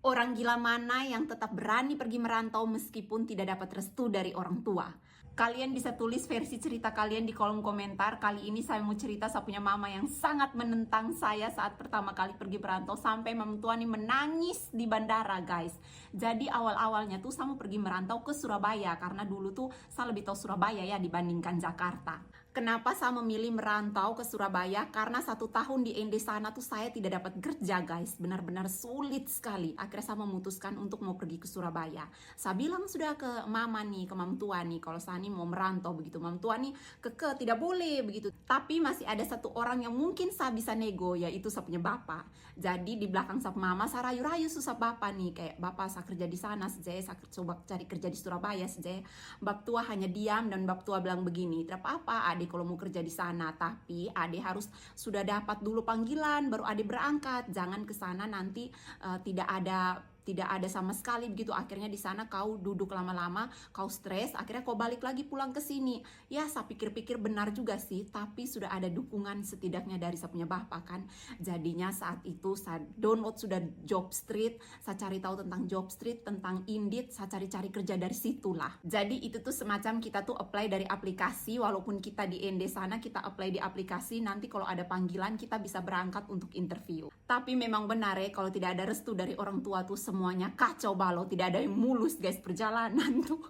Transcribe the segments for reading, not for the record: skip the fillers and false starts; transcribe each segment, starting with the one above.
Orang gila mana yang tetap berani pergi merantau meskipun tidak dapat restu dari orang tua? Kalian bisa tulis versi cerita kalian di kolom komentar. Kali ini saya mau cerita saya punya mama yang sangat menentang saya saat pertama kali pergi merantau. Sampai mama tua nih menangis di bandara, guys. Jadi awal-awalnya tuh saya mau pergi merantau ke Surabaya. Karena dulu tuh saya lebih tahu Surabaya ya dibandingkan Jakarta. Kenapa saya memilih merantau ke Surabaya? Karena 1 tahun di ND sana tuh saya tidak dapat kerja, guys. Benar-benar sulit sekali. Akhirnya saya memutuskan untuk mau pergi ke Surabaya. Saya bilang sudah ke mama nih, ke mam tua nih, kalau saya nih mau merantau begitu. Mam tua nih keke tidak boleh begitu. Tapi masih ada satu orang yang mungkin saya bisa nego, yaitu saya punya bapak. Jadi di belakang saya mama saya rayu-rayu susah bapak nih, kayak bapak saya kerja di sana saja, saya coba cari kerja di Surabaya saja. Bap tua hanya diam dan bap tua bilang begini, tidak apa-apa adik kalau mau kerja di sana, tapi Ade harus sudah dapat dulu panggilan baru Ade berangkat. Jangan ke sana nanti tidak ada sama sekali begitu. Akhirnya di sana kau duduk lama-lama, kau stres, akhirnya kau balik lagi pulang ke sini. Ya, saya pikir-pikir benar juga sih, tapi sudah ada dukungan setidaknya dari saya punya bapak kan. Jadinya saat itu saya download sudah Jobstreet, saya cari tahu tentang Jobstreet, tentang Indeed, saya cari-cari kerja dari situlah. Jadi itu tuh semacam kita tuh apply dari aplikasi, walaupun kita di ND sana kita apply di aplikasi, nanti kalau ada panggilan kita bisa berangkat untuk interview. Tapi memang benar ya, kalau tidak ada restu dari orang tua tuh semuanya kacau balau, tidak ada yang mulus guys perjalanan tuh.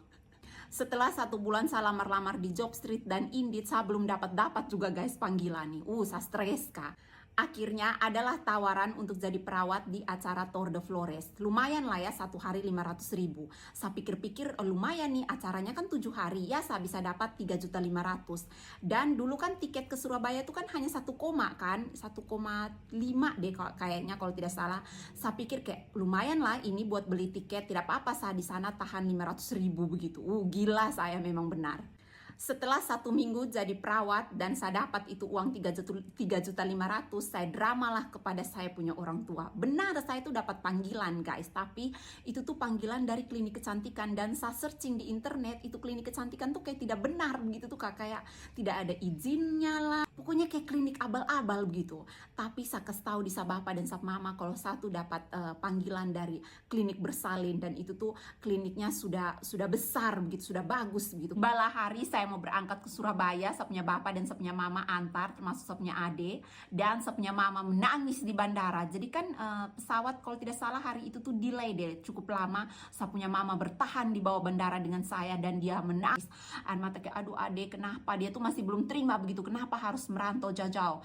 Setelah 1 bulan saya lamar-lamar di Jobstreet dan Indeed, saya belum dapat juga guys panggilan nih. Saya stres kak. Akhirnya adalah tawaran untuk jadi perawat di acara Tour de Flores. Lumayan lah ya, 1 hari 500.000. Saya pikir-pikir lumayan nih, acaranya kan 7 hari. Ya saya bisa dapat 3.500.000. Dan dulu kan tiket ke Surabaya itu kan hanya 1, kan 1,5 deh kayaknya kalau tidak salah. Saya pikir kayak lumayan lah ini buat beli tiket. Tidak apa-apa saya di sana tahan 500.000 begitu. Gila saya memang benar. Setelah 1 minggu jadi perawat dan saya dapat itu uang 3.500.000, saya dramalah kepada saya punya orang tua. Benar saya itu dapat panggilan guys, tapi itu tuh panggilan dari klinik kecantikan dan saya searching di internet, itu klinik kecantikan tuh kayak tidak benar begitu tuh kak, kayak tidak ada izinnya lah. Pokoknya kayak klinik abal-abal begitu. Tapi saya kasih tahu di bapak dan mama kalau saya tuh dapat panggilan dari klinik bersalin dan itu tuh kliniknya sudah besar begitu, sudah bagus begitu. Bala hari saya mau berangkat ke Surabaya, saya punya bapak dan saya punya mama antar, termasuk saya punya ade, dan saya punya mama menangis di bandara. Jadi kan pesawat kalau tidak salah hari itu tuh delay deh, cukup lama. Saya punya mama bertahan di bawah bandara dengan saya dan dia menangis. Mata kayak aduh ade kenapa, dia tuh masih belum terima begitu, kenapa harus merantau jauh-jauh,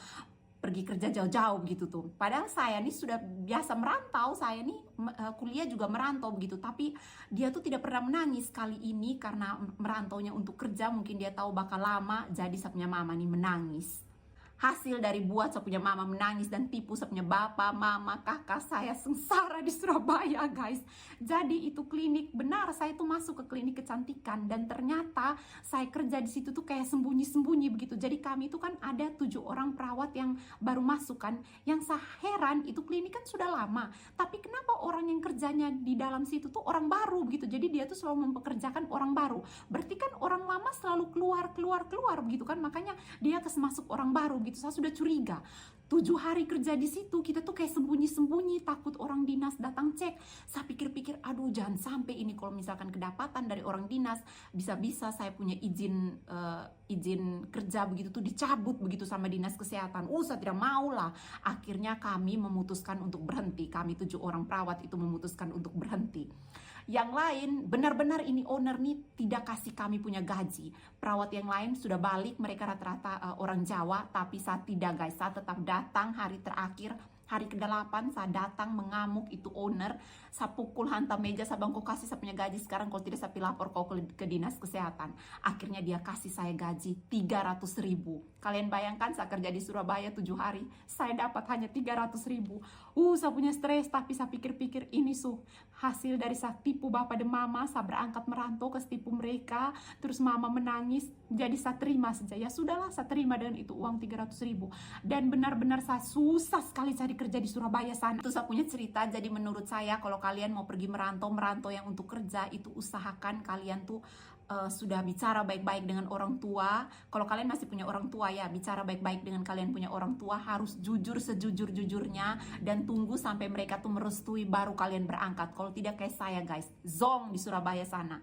pergi kerja jauh-jauh begitu tuh. Padahal saya nih sudah biasa merantau, saya nih kuliah juga merantau begitu. Tapi dia tuh tidak pernah menangis. Kali ini karena merantaunya untuk kerja, mungkin dia tahu bakal lama, jadi saya punya mama nih menangis. Hasil dari buat saya punya mama menangis dan tipu saya punya bapak, mama, kakak saya sengsara di Surabaya guys. Jadi itu klinik, benar saya tuh masuk ke klinik kecantikan dan ternyata saya kerja di situ tuh kayak sembunyi-sembunyi begitu. Jadi kami itu kan ada 7 orang perawat yang baru masuk kan. Yang saya heran itu klinik kan sudah lama, tapi kenapa orang yang kerjanya di dalam situ tuh orang baru begitu. Jadi dia tuh selalu mempekerjakan orang baru. Berarti kan orang lama selalu keluar begitu kan. Makanya dia masuk orang baru gitu. Saya sudah curiga. 7 hari kerja di situ kita tuh kayak sembunyi-sembunyi, takut orang dinas datang cek. Saya pikir-pikir aduh jangan sampai ini kalau misalkan kedapatan dari orang dinas, bisa-bisa saya punya izin kerja begitu tuh dicabut begitu sama dinas kesehatan. Saya tidak mau lah. Akhirnya kami memutuskan untuk berhenti. Kami 7 orang perawat itu memutuskan untuk berhenti. Yang lain benar-benar ini owner nih tidak kasih kami punya gaji. Perawat yang lain sudah balik, mereka rata-rata orang Jawa, tapi saya tidak guys. Saya tetap datang hari terakhir, hari ke-8 saya datang mengamuk itu owner. Saya pukul hantam meja, saya bangku kasih saya punya gaji sekarang, kalau tidak saya lapor kau ke dinas kesehatan. Akhirnya dia kasih saya gaji 300.000. Kalian bayangkan saya kerja di Surabaya 7 hari, saya dapat hanya 300.000. Saya punya stres, tapi saya pikir-pikir ini hasil dari saya tipu bapak dan mama. Saya berangkat merantau ke tipu mereka, terus mama menangis, jadi saya terima saja. Ya sudahlah, saya terima dengan itu uang 300.000. Dan benar-benar saya susah sekali cari kerja di Surabaya sana. Itu saya punya cerita. Jadi menurut saya kalau kalian mau pergi merantau yang untuk kerja, itu usahakan kalian tuh sudah bicara baik-baik dengan orang tua. Kalau kalian masih punya orang tua ya, bicara baik-baik dengan kalian punya orang tua, harus jujur sejujur-jujurnya dan tunggu sampai mereka tuh merestui baru kalian berangkat. Kalau tidak kayak saya guys, zong di Surabaya sana.